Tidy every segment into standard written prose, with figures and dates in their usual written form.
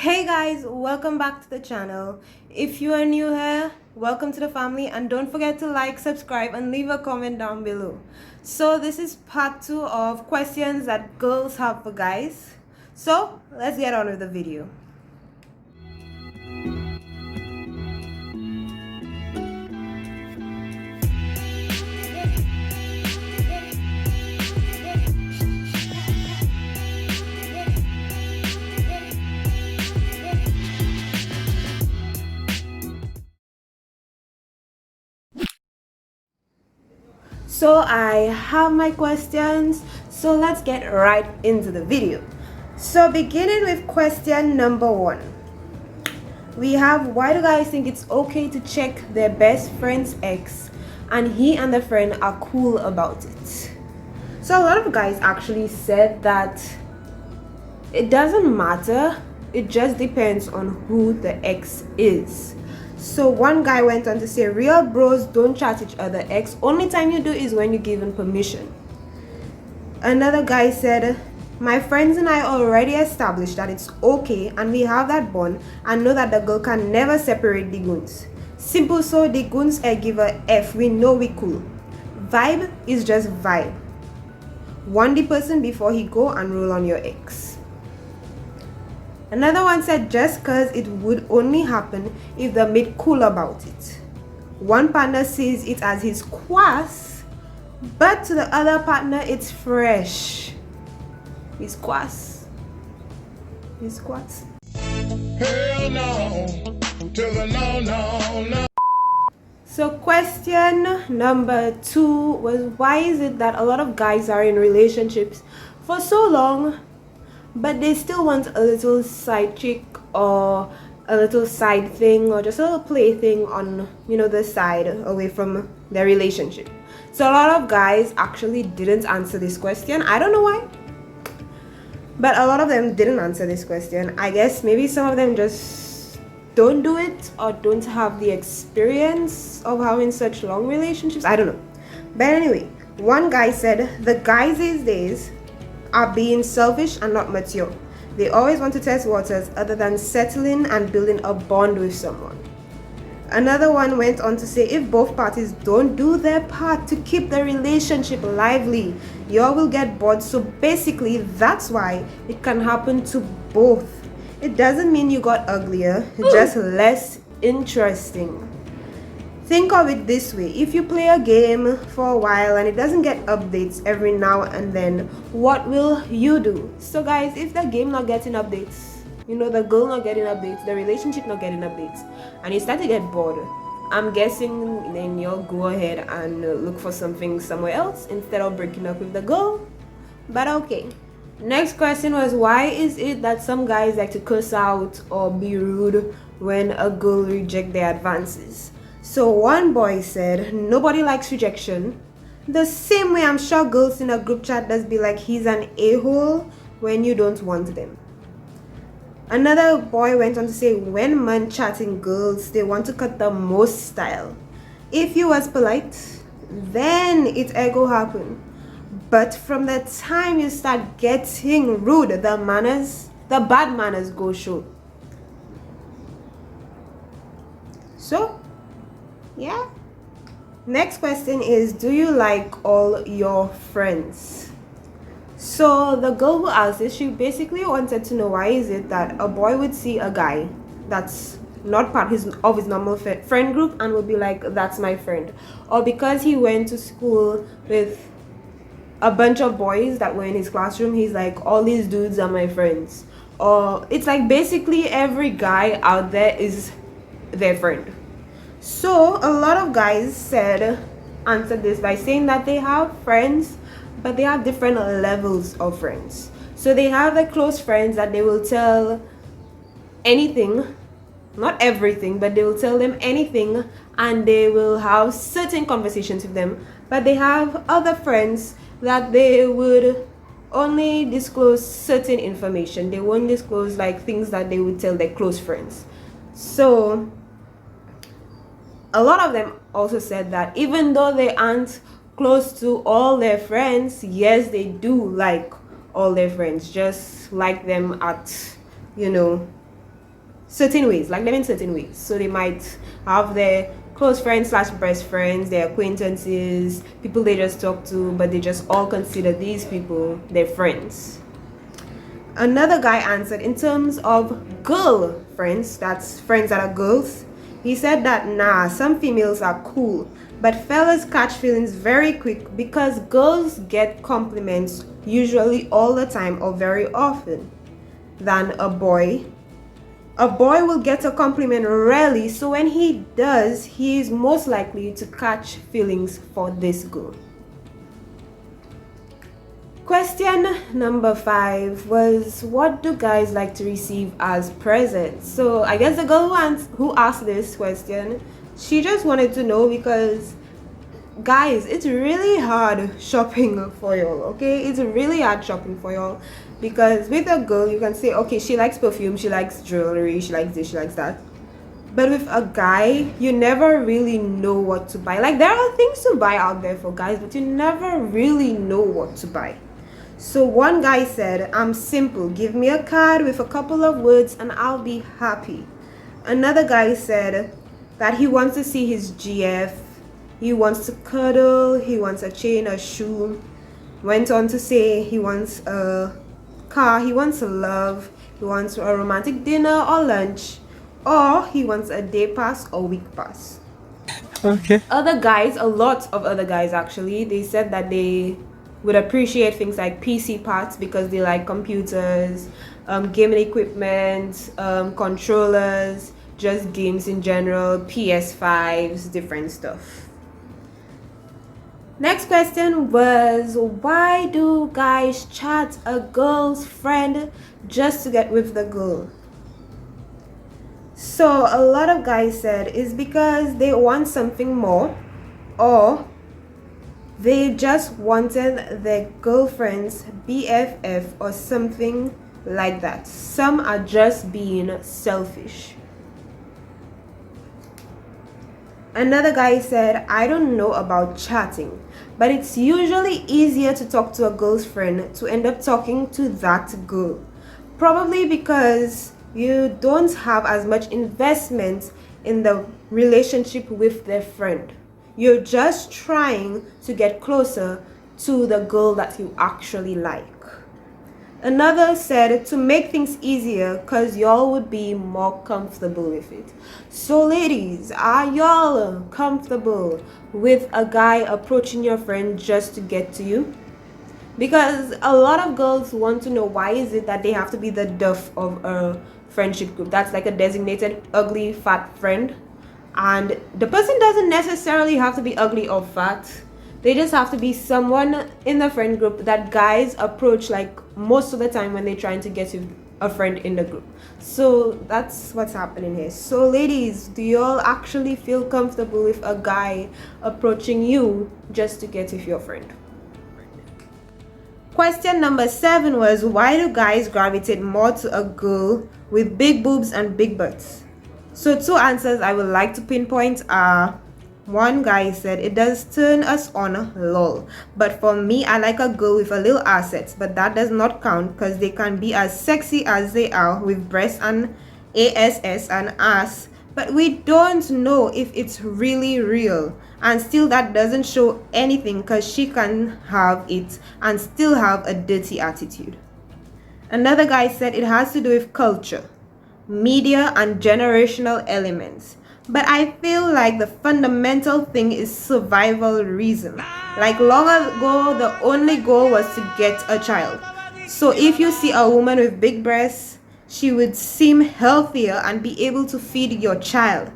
Hey guys, welcome back to the channel. If you are new here, welcome to the family, and don't forget to like, subscribe, and leave a comment down below. So this is part 2 of questions that girls have for guys. So let's get on with the video. So I have my questions, so let's get right into the video. So beginning with question number 1, we have, why do guys think it's okay to check their best friend's ex and he and the friend are cool about it? So a lot of guys actually said that it doesn't matter, it just depends on who the ex is. So one guy went on to say, real bros don't chat each other ex, only time you do is when you're given permission. Another guy said, my friends and I already established that it's okay and we have that bond and know that the girl can never separate the goons. Simple, so the goons give a F, we know we cool. Vibe is just vibe. Warn the person before he go and roll on your ex. Another one said, just cause it would only happen if they made cool about it. One partner sees it as his quas, but to the other partner it's fresh. His quas. His quas. Hell no, to the no. So question number 2 was, why is it that a lot of guys are in relationships for so long but they still want a little side chick or a little side thing or just a little play thing on, the side away from their relationship? So a lot of guys actually didn't answer this question. I don't know why, but a lot of them didn't answer this question. I guess maybe some of them just don't do it or don't have the experience of having such long relationships. I don't know. But anyway, one guy said, the guys these days are being selfish and not mature. They always want to test waters other than settling and building a bond with someone. Another one went on to say, if both parties don't do their part to keep the relationship lively, y'all will get bored. So basically, that's why it can happen to both. It doesn't mean you got uglier, just less interesting. Think of it this way, if you play a game for a while and it doesn't get updates every now and then, what will you do? So guys, if the game not getting updates, the girl not getting updates, the relationship not getting updates, and you start to get bored, I'm guessing then you'll go ahead and look for something somewhere else instead of breaking up with the girl. But okay. Next question was, why is it that some guys like to curse out or be rude when a girl rejects their advances? So one boy said, nobody likes rejection. The same way I'm sure girls in a group chat does be like, he's an a-hole when you don't want them. Another boy went on to say, when men chatting girls, they want to cut the most style. If you was polite, then it go happen. But from the time you start getting rude, the bad manners go show. So yeah. Next question is, do you like all your friends? So the girl who asked this, she basically wanted to know, why is it that a boy would see a guy that's not part of his normal friend group and would be like, that's my friend, or because he went to school with a bunch of boys that were in his classroom, he's like, all these dudes are my friends, or it's like basically every guy out there is their friend. So a lot of guys answered this by saying that they have friends, but they have different levels of friends. So they have the close friends that they will tell anything, not everything, but they will tell them anything and they will have certain conversations with them. But they have other friends that they would only disclose certain information. They won't disclose like things that they would tell their close friends. So a lot of them also said that even though they aren't close to all their friends, yes, they do like all their friends, just like them at, certain ways, like them in certain ways. So they might have their close friends slash best friends, their acquaintances, people they just talk to, but they just all consider these people their friends. Another guy answered in terms of girl friends, that's friends that are girls. He said that nah, some females are cool, but fellas catch feelings very quick because girls get compliments usually all the time or very often than a boy. A boy will get a compliment rarely, so when he does, he is most likely to catch feelings for this girl. Question number 5 was, what do guys like to receive as presents? So I guess the girl who asked this question, she just wanted to know because guys, it's really hard shopping for y'all, okay? It's really hard shopping for y'all because with a girl, you can say, okay, she likes perfume, she likes jewelry, she likes this, she likes that. But with a guy, you never really know what to buy. Like, there are things to buy out there for guys, but you never really know what to buy. So one guy said, I'm simple. Give me a card with a couple of words and I'll be happy. Another guy said that he wants to see his GF. He wants to cuddle. He wants a chain, a shoe. Went on to say he wants a car. He wants love. He wants a romantic dinner or lunch. Or he wants a day pass or week pass. Okay. Other guys, a lot of other guys actually, they said that they would appreciate things like PC parts because they like computers, gaming equipment, controllers, just games in general, PS5s, different stuff. Next question was, why do guys chat a girl's friend just to get with the girl? So a lot of guys said it's because they want something more, or they just wanted their girlfriend's BFF or something like that. Some are just being selfish. Another guy said, I don't know about chatting, but it's usually easier to talk to a girl's friend to end up talking to that girl. Probably because you don't have as much investment in the relationship with their friend. You're just trying to get closer to the girl that you actually like. Another said to make things easier because y'all would be more comfortable with it. So ladies, are y'all comfortable with a guy approaching your friend just to get to you? Because a lot of girls want to know, why is it that they have to be the duff of a friendship group? That's like a designated ugly fat friend. And the person doesn't necessarily have to be ugly or fat. They just have to be someone in the friend group that guys approach like most of the time when they're trying to get to a friend in the group. So that's what's happening here. So ladies, do y'all actually feel comfortable with a guy approaching you just to get with your friend? Question number 7 was, why do guys gravitate more to a girl with big boobs and big butts? So 2 answers I would like to pinpoint are, one guy said it does turn us on, lol, but for me I like a girl with a little assets, but that does not count because they can be as sexy as they are with breasts and ass and ass, but we don't know if it's really real, and still that doesn't show anything because she can have it and still have a dirty attitude. Another guy said it has to do with culture, media and generational elements, but I feel like the fundamental thing is survival reason. Like long ago, the only goal was to get a child. So if you see a woman with big breasts, she would seem healthier and be able to feed your child.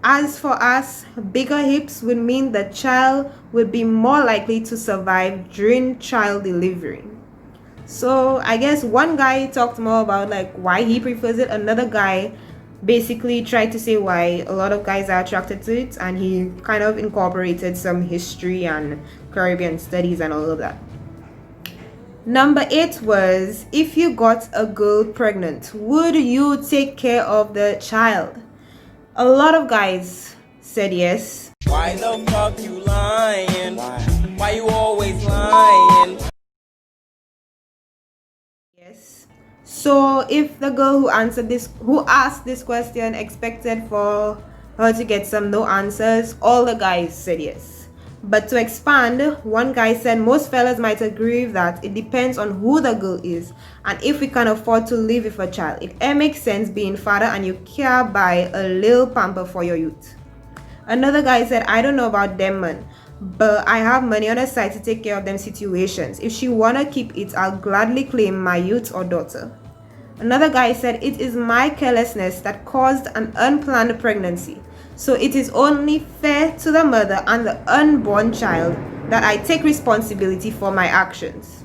As for us, bigger hips would mean the child would be more likely to survive during child delivery. So I guess one guy talked more about like why he prefers it. Another guy basically tried to say why a lot of guys are attracted to it, and he kind of incorporated some history and Caribbean studies and all of that. Number 8 was, if you got a girl pregnant, would you take care of the child? A lot of guys said yes. Why the fuck you lying? Why you always lying? Yes. So if the girl who asked this question expected for her to get some no answers, all the guys said yes. But to expand, one guy said most fellas might agree with that it depends on who the girl is and if we can afford to live with a child. It makes sense being father and you care buy a little pamper for your youth. Another guy said, I don't know about them man, but I have money on the side to take care of them situations. If she wanna keep it, I'll gladly claim my youth or daughter. Another guy said, it is my carelessness that caused an unplanned pregnancy. So it is only fair to the mother and the unborn child that I take responsibility for my actions.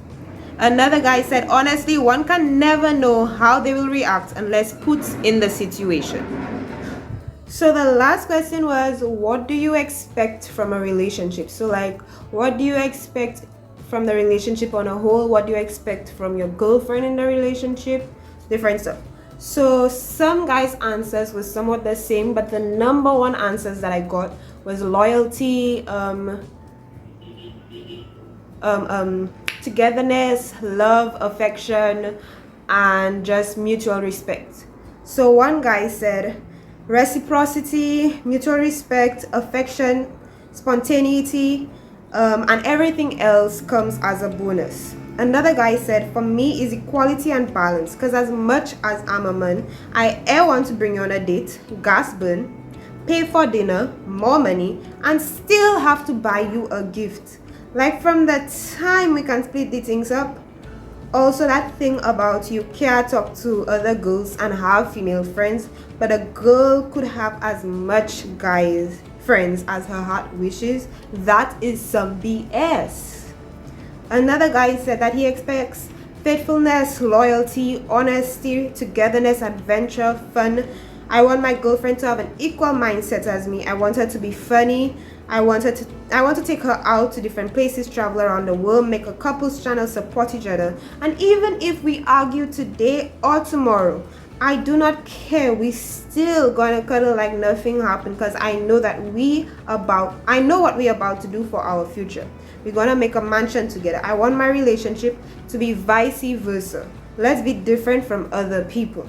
Another guy said, honestly, one can never know how they will react unless put in the situation. So the last question was, what do you expect from a relationship? So like, what do you expect from the relationship on a whole? What do you expect from your girlfriend in the relationship? Different stuff. So some guys' answers was somewhat the same, but the number one answers that I got was loyalty, togetherness, love, affection, and just mutual respect. So one guy said reciprocity, mutual respect, affection, spontaneity, and everything else comes as a bonus. Another guy said, for me is equality and balance, because as much as I'm a man, I want to bring you on a date, gas burn, pay for dinner, more money, and still have to buy you a gift. Like from the time we can split the things up. Also that thing about you can't talk to other girls and have female friends, but a girl could have as much guys friends as her heart wishes. That is some BS. Another guy said that he expects faithfulness, loyalty, honesty, togetherness, adventure, fun. I want my girlfriend to have an equal mindset as me. I want her to be funny. I want to take her out to different places, travel around the world, make a couples channel, support each other. And even if we argue today or tomorrow, I do not care. We still gonna cuddle like nothing happened, because I know that I know what we're about to do for our future. We're gonna make a mansion together. I want my relationship to be vice versa. Let's be different from other people.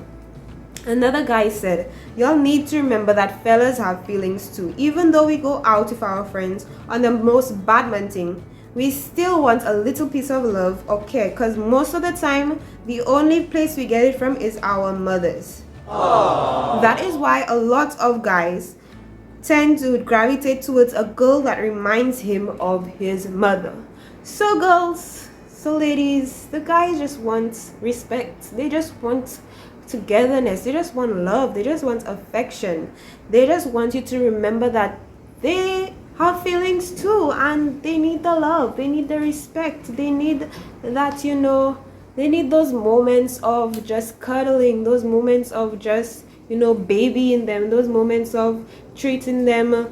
Another guy said, y'all need to remember that fellas have feelings too. Even though we go out with our friends on the most badman thing, we still want a little piece of love or care, because most of the time, the only place we get it from is our mothers. Aww. That is why a lot of guys tend to gravitate towards a girl that reminds him of his mother. So girls, so ladies, the guys just want respect. They just want togetherness. They just want love. They just want affection. They just want you to remember that they have feelings too, and they need the love. They need the respect. They need that, they need those moments of just cuddling, those moments of just babying them, those moments of treating them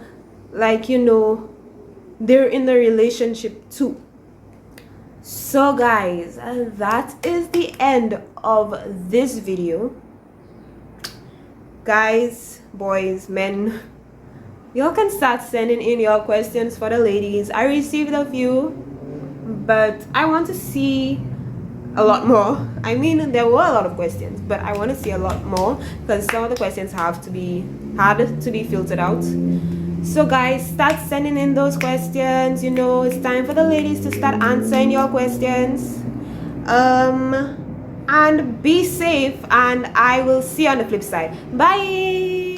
like they're in the relationship too. So guys, that is the end of this video. Guys, boys, men, y'all can start sending in your questions for the ladies. I received a few, but I want to see a lot more. I mean, there were a lot of questions, but I want to see a lot more, because some of the questions had to be filtered out. So guys, start sending in those questions. It's time for the ladies to start answering your questions. And be safe, and I will see you on the flip side. Bye.